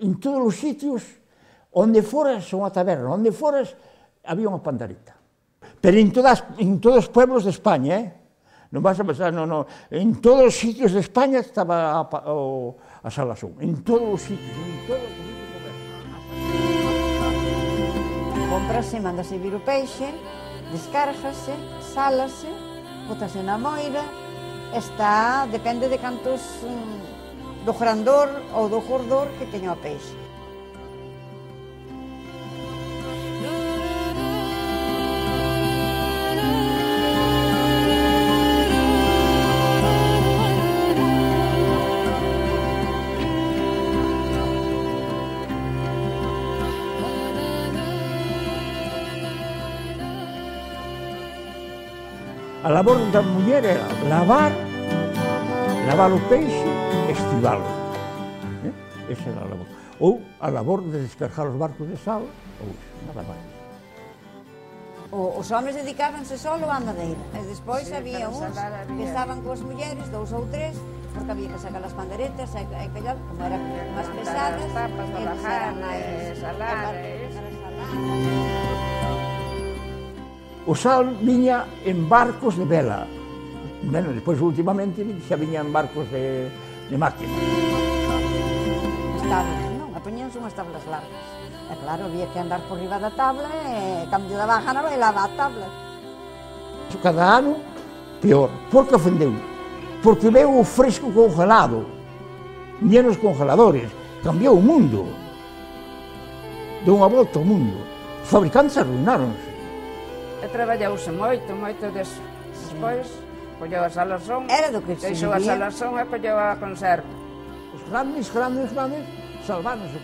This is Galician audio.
en todos os sitios, onde foras unha taberna, onde foras, había unha pandareta. Pero en todos os pueblos de España, non vas a pensar, en todos os sitios de España estaba a Salazón, en todos os sitios, en todos os sitios. Comprase, mandase vir o peixe, descárgase, sálase, botase na moira, depende de cantos do grandor ou do gordor que teña o peixe. A labor da muller era lavar o peixe e estivalo. Esa era a labor. Ou a labor de descargar os barcos de sal, ou nada máis. Os homens dedicábanse só á madeira. E despois había uns que estaban coas mulleres, 2 ou 3, porque había que sacar as panderetas, e callar, como eran máis pesadas, eles eran máis salar. O sal viña en barcos de vela. Bueno, despois, últimamente, xa viña en barcos de máquina. As tablas, non? Apoñíanse unhas tablas largas. E claro, había que andar por riba da tabla e, cambio da bajana, bailaba a tabla. Cada ano, peor. Por que ofendeu? Porque veu o fresco congelado. Viñeron os congeladores. Cambiou o mundo. Deu unha volta ao mundo. Os fabricantes arruináronse. E traballouse moito deso. Despois, colleu a Salazón, deixou a Salazón e colleu a conserva. Os grandes salváronse.